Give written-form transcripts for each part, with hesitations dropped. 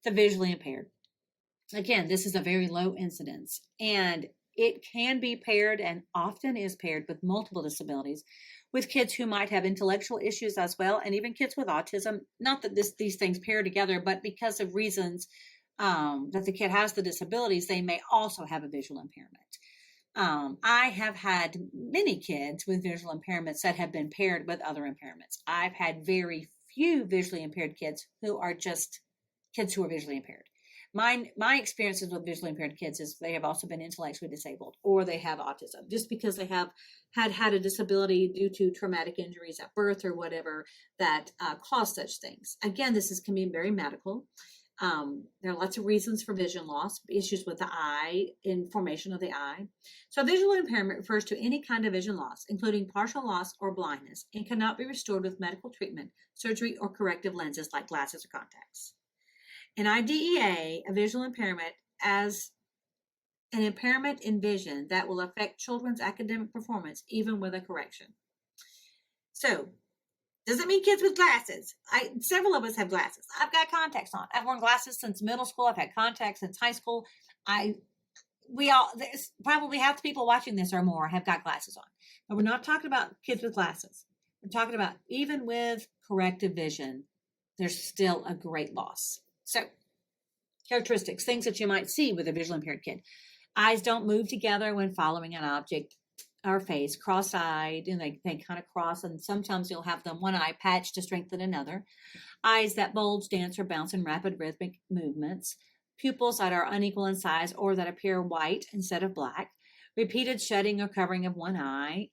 the visually impaired. Again, this is a very low incidence, and it can be paired and often is paired with multiple disabilities, with kids who might have intellectual issues as well, and even kids with autism. Not that these things pair together, but because of reasons that the kid has the disabilities, they may also have a visual impairment. I have had many kids with visual impairments that have been paired with other impairments. I've had very few visually impaired kids who are just kids who are visually impaired. My experiences with visually impaired kids is they have also been intellectually disabled, or they have autism, just because they have had a disability due to traumatic injuries at birth or whatever that cause such things. Again, can be very medical. There are lots of reasons for vision loss, issues with the eye, in formation of the eye. So visual impairment refers to any kind of vision loss, including partial loss or blindness, and cannot be restored with medical treatment, surgery, or corrective lenses like glasses or contacts. In IDEA, a visual impairment as an impairment in vision that will affect children's academic performance, even with a correction. So, doesn't mean kids with glasses. Several of us have glasses. I've got contacts on. I've worn glasses since middle school. I've had contacts since high school. Probably half the people watching this or more have got glasses on. But we're not talking about kids with glasses. We're talking about even with corrective vision, there's still a great loss. So, characteristics, things that you might see with a visually impaired kid. Eyes don't move together when following an object or face, cross-eyed, and they kind of cross, and sometimes you'll have them one eye patched to strengthen another. Eyes that bulge, dance, or bounce in rapid rhythmic movements. Pupils that are unequal in size or that appear white instead of black. Repeated shutting or covering of one eye,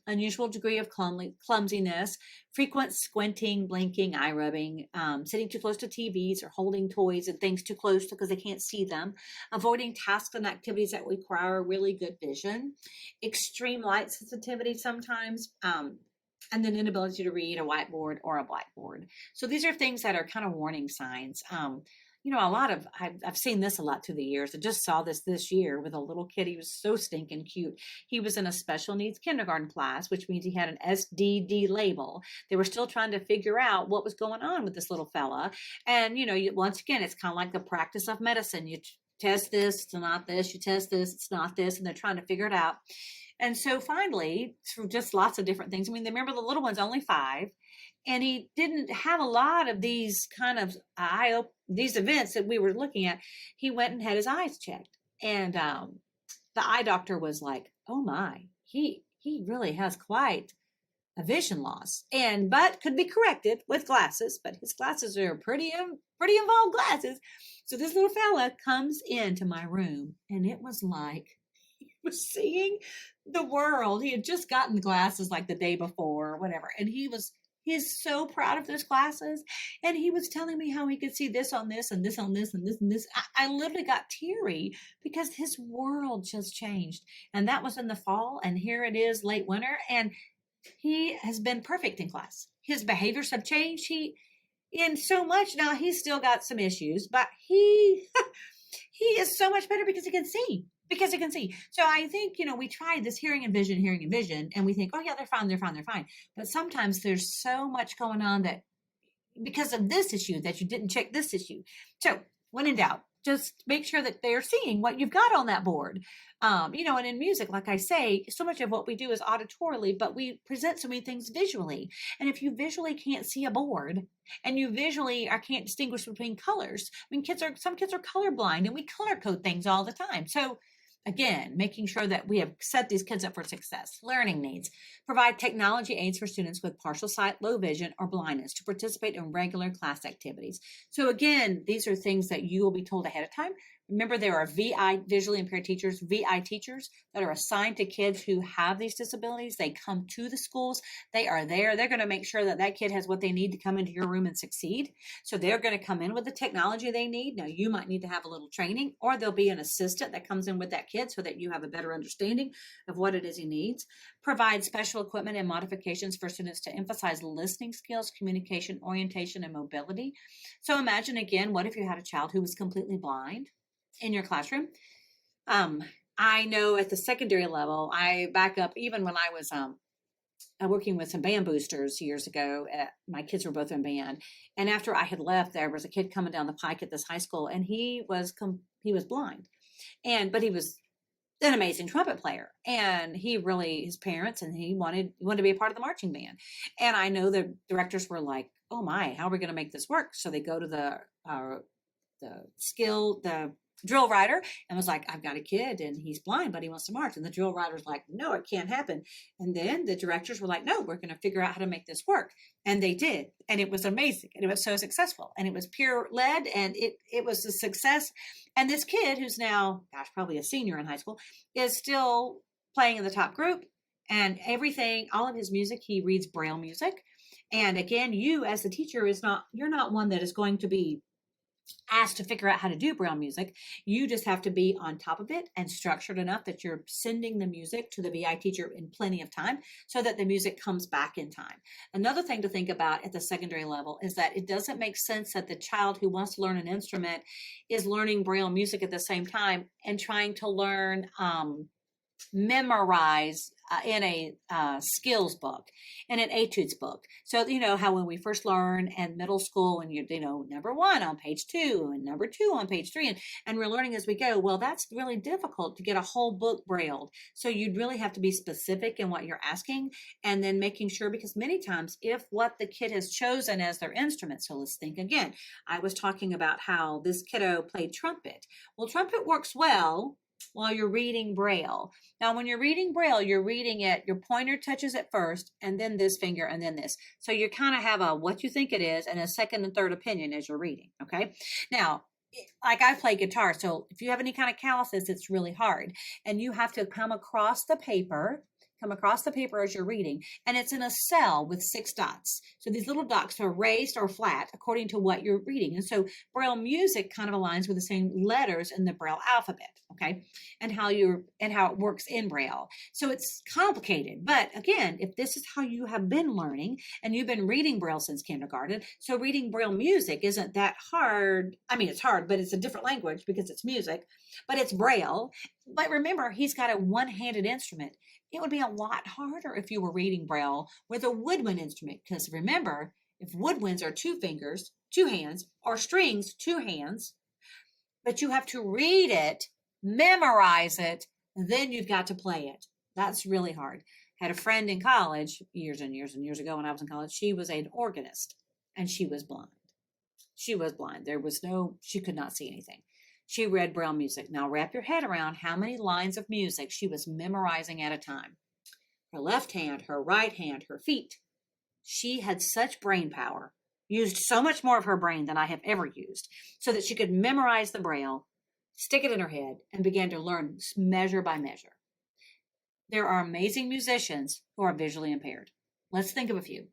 unusual degree of clumsiness, frequent squinting, blinking, eye rubbing, sitting too close to TVs or holding toys and things too close because they can't see them, avoiding tasks and activities that require really good vision, extreme light sensitivity sometimes, and then inability to read a whiteboard or a blackboard. So these are things that are kind of warning signs. I've seen this a lot through the years. I just saw this year with a little kid. He was so stinking cute. He was in a special needs kindergarten class, which means he had an SDD label. They were still trying to figure out what was going on with this little fella. And, once again, it's kind of like the practice of medicine. You test this, it's not this. You test this, it's not this. And they're trying to figure it out. And so finally, through just lots of different things, remember the little one's only 5. And he didn't have a lot of these kind of these events that we were looking at. He went and had his eyes checked. And the eye doctor was like, oh my, he really has quite a vision loss. But could be corrected with glasses, but his glasses are pretty involved glasses. So this little fella comes into my room, and it was like he was seeing the world. He had just gotten the glasses like the day before or whatever. And he's so proud of those glasses. And he was telling me how he could see this on this and this on this and this and this. I literally got teary because his world just changed. And that was in the fall. And here it is late winter. And he has been perfect in class. His behaviors have changed. In so much now, he's still got some issues, but he is so much better because he can see. So I think, we tried this hearing and vision, and we think, oh yeah, they're fine. But sometimes there's so much going on that because of this issue that you didn't check this issue. So when in doubt, just make sure that they're seeing what you've got on that board. And in music, like I say, so much of what we do is auditorily, but we present so many things visually. And if you visually can't see a board and you visually can't distinguish between colors, some kids are colorblind, and we color code things all the time. So again, making sure that we have set these kids up for success. Learning needs. Provide technology aids for students with partial sight, low vision, or blindness to participate in regular class activities. So again, these are things that you will be told ahead of time. Remember, there are VI, visually impaired teachers, VI teachers that are assigned to kids who have these disabilities. They come to the schools. They are there. They're going to make sure that kid has what they need to come into your room and succeed. So they're going to come in with the technology they need. Now, you might need to have a little training, or there'll be an assistant that comes in with that kid so that you have a better understanding of what it is he needs. Provide special equipment and modifications for students to emphasize listening skills, communication, orientation, and mobility. So imagine again, what if you had a child who was completely blind in your classroom? I know at the secondary level, I back up even when I was working with some band boosters years ago. My kids were both in band, and after I had left, there was a kid coming down the pike at this high school, and he was blind, but he was an amazing trumpet player, and his parents, and he wanted to be a part of the marching band. And I know the directors were like, oh my, how are we going to make this work? So they go to the drill writer and was like, I've got a kid and he's blind, but he wants to march. And the drill writer's like, no, it can't happen. And then the directors were like, no, we're going to figure out how to make this work. And they did. And it was amazing. And it was so successful. And it was peer led, and it was a success. And this kid, who's now, gosh, probably a senior in high school, is still playing in the top group, and everything, all of his music, he reads Braille music. And again, you as the teacher you're not one that is going to be asked to figure out how to do Braille music. You just have to be on top of it and structured enough that you're sending the music to the VI teacher in plenty of time so that the music comes back in time. Another thing to think about at the secondary level is that it doesn't make sense that the child who wants to learn an instrument is learning Braille music at the same time and trying to learn memorize in a skills book, in an etudes book. So, you know, how when we first learn in middle school, and number 1 on page 2 and number 2 on page 3, and we're learning as we go. Well, that's really difficult to get a whole book brailled. So you'd really have to be specific in what you're asking, and then making sure, because many times if what the kid has chosen as their instrument, so let's think again, I was talking about how this kiddo played trumpet. Well, trumpet works well while you're reading Braille. Now, when you're reading Braille, you're reading it, your pointer touches it first, and then this finger, and then this. So you kind of have a what you think it is and a second and third opinion as you're reading, okay? Now, like I play guitar, so if you have any kind of calluses, it's really hard. And you have to come across the paper as you're reading, and it's in a cell with 6 dots. So these little dots are raised or flat according to what you're reading. And so Braille music kind of aligns with the same letters in the Braille alphabet, okay? And how it works in Braille. So it's complicated. But again, if this is how you have been learning and you've been reading Braille since kindergarten, so reading Braille music isn't that hard. I mean, it's hard, but it's a different language because it's music, but it's Braille. But remember, he's got a one-handed instrument. It would be a lot harder if you were reading Braille with a woodwind instrument, because remember, if woodwinds are 2 fingers, 2 hands, or strings, 2 hands, but you have to read it, memorize it, then you've got to play it. That's really hard. I had a friend in college years and years and years ago when I was in college. She was an organist, and she was blind. She could not see anything. She read Braille music. Now wrap your head around how many lines of music she was memorizing at a time. Her left hand, her right hand, her feet. She had such brain power, used so much more of her brain than I have ever used, so that she could memorize the Braille, stick it in her head, and began to learn measure by measure. There are amazing musicians who are visually impaired. Let's think of a few.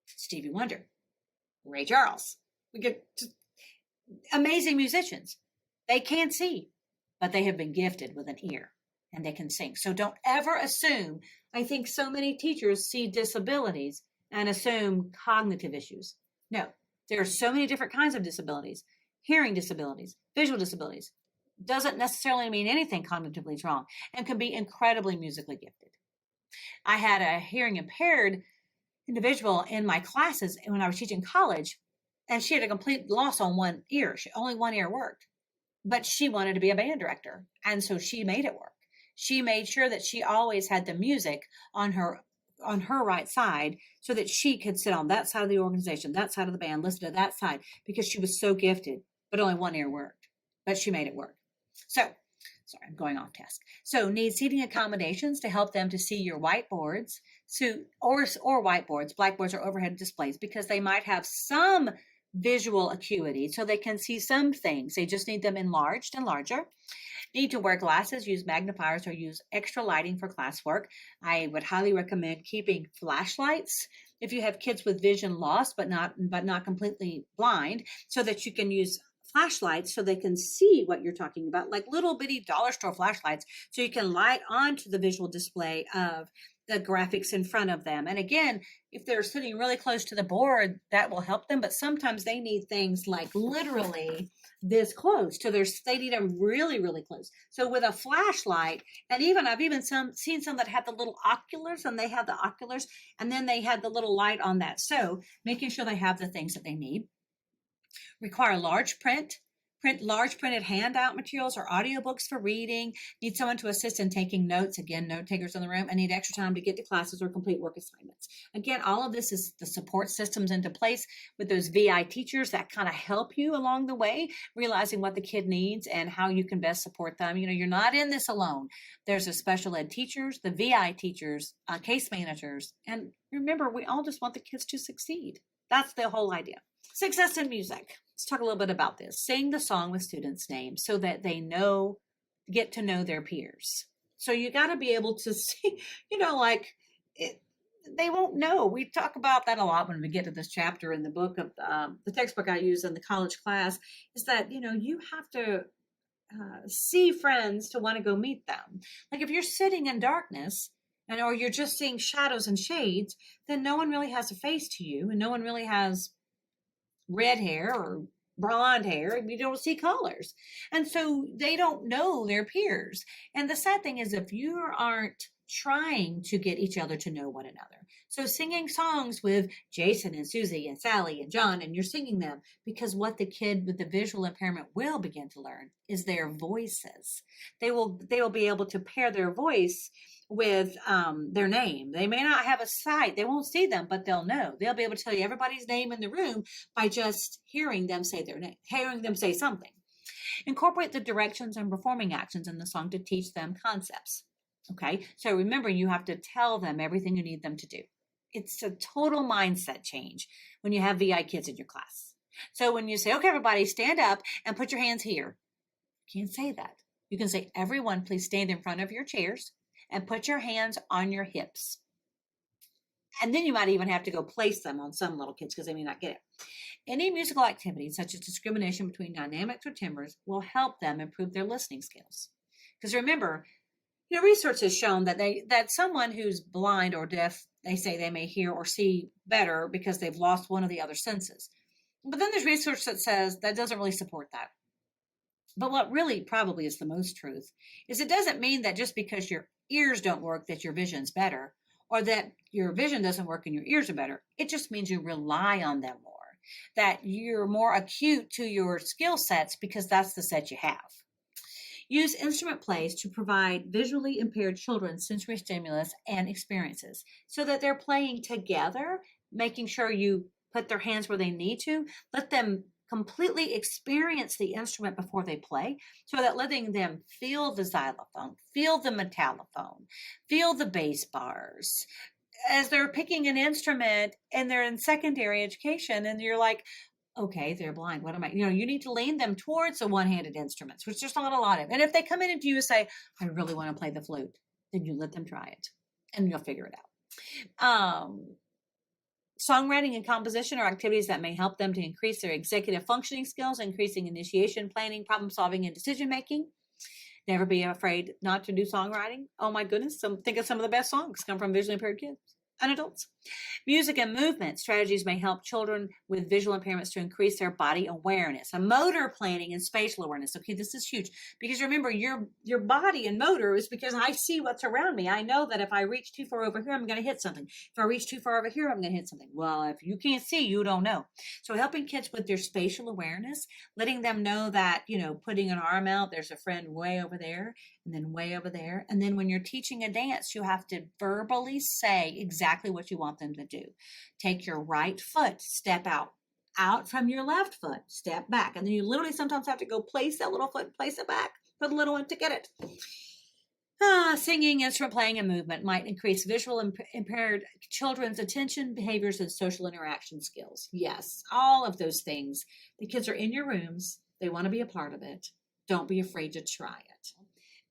Stevie Wonder, Ray Charles. We get amazing musicians. They can't see, but they have been gifted with an ear, and they can sing. So don't ever assume. I think so many teachers see disabilities and assume cognitive issues. No, there are so many different kinds of disabilities. Hearing disabilities, visual disabilities. Doesn't necessarily mean anything cognitively wrong, and can be incredibly musically gifted. I had a hearing impaired individual in my classes when I was teaching college, and she had a complete loss on one ear. Only one ear worked. But she wanted to be a band director, and so she made it work. She made sure that she always had the music on her right side, so that she could sit on that side of the organization, that side of the band, listen to that side, because she was so gifted. But only one ear worked, but she made it work. So, sorry, I'm going off task. So, need seating accommodations to help them to see your whiteboards, or whiteboards, blackboards, or overhead displays, because they might have some visual acuity, so they can see some things. They just need them enlarged and larger. Need to wear glasses, use magnifiers, or use extra lighting for classwork. I would highly recommend keeping flashlights if you have kids with vision loss but not completely blind, so that you can use flashlights so they can see what you're talking about, like little bitty dollar store flashlights, so you can light onto the visual display of the graphics in front of them. And again, if they're sitting really close to the board, that will help them. But sometimes they need things like literally this close to they need them really, really close. So with a flashlight, and I've even seen some that have the little oculars, and they have the oculars, and then they have the little light on that. So making sure they have the things that they need. Require large print large printed handout materials or audiobooks for reading, need someone to assist in taking notes, again, note takers in the room, and need extra time to get to classes or complete work assignments. Again, all of this is the support systems into place with those VI teachers that kind of help you along the way, realizing what the kid needs and how you can best support them. You're not in this alone. There's the special ed teachers, the VI teachers, case managers, and remember, we all just want the kids to succeed. That's the whole idea. Success in music. Let's talk a little bit about this. Sing the song with students' names so that they get to know their peers. So you got to be able to see, they won't know. We talk about that a lot when we get to this chapter in the book of the textbook I use in the college class, is that, you have to see friends to want to go meet them. Like if you're sitting in darkness, or you're just seeing shadows and shades, then no one really has a face to you, and no one really has red hair or blonde hair. You don't see colors. And so they don't know their peers. And the sad thing is, if you aren't trying to get each other to know one another. So singing songs with Jason and Susie and Sally and John, and you're singing them, because what the kid with the visual impairment will begin to learn is their voices. They will be able to pair their voice with their name. They may not have a sight. They won't see them, but they'll know. They'll be able to tell you everybody's name in the room by just hearing them say their name, hearing them say something. Incorporate the directions and performing actions in the song to teach them concepts. Okay, so remember, you have to tell them everything you need them to do. It's a total mindset change when you have VI kids in your class. So when you say, okay, everybody stand up and put your hands here, you can't say that. You can say, everyone, please stand in front of your chairs and put your hands on your hips. And then you might even have to go place them on some little kids because they may not get it. Any musical activity, such as discrimination between dynamics or timbres, will help them improve their listening skills. Because remember, research has shown that someone who's blind or deaf, they say they may hear or see better because they've lost one of the other senses. But then there's research that says that doesn't really support that. But what really probably is the most truth is it doesn't mean that just because your ears don't work that your vision's better, or that your vision doesn't work and your ears are better. It just means you rely on them more, that you're more acute to your skill sets because that's the set you have. Use instrument plays to provide visually impaired children sensory stimulus and experiences so that they're playing together, making sure you put their hands where they need to. Let them completely experience the instrument before they play, so that letting them feel the xylophone, feel the metallophone, feel the bass bars. As they're picking an instrument and they're in secondary education and you're like, okay, they're blind. What am I? You need to lean them towards the one-handed instruments, which there's not a lot of. And if they come in to you and say, I really want to play the flute, then you let them try it and you'll figure it out. Songwriting and composition are activities that may help them to increase their executive functioning skills, increasing initiation, planning, problem solving, and decision making. Never be afraid not to do songwriting. Oh my goodness. Think of some of the best songs come from visually impaired kids and adults. Music and movement strategies may help children with visual impairments to increase their body awareness, and motor planning and spatial awareness. Okay, this is huge because remember, your body and motor is because I see what's around me. I know that if I reach too far over here, I'm going to hit something. If I reach too far over here, I'm going to hit something. Well, if you can't see, you don't know. So helping kids with their spatial awareness, letting them know that, putting an arm out, there's a friend way over there and then way over there. And then when you're teaching a dance, you have to verbally say exactly what you want them to do. Take your right foot, step out from your left foot, step back. And then you literally sometimes have to go place that little foot, place it back for the little one to get it. Singing, instrument playing, and movement might increase visual impaired children's attention, behaviors, and social interaction skills. Yes, all of those things. The kids are in your rooms. They want to be a part of it. Don't be afraid to try it.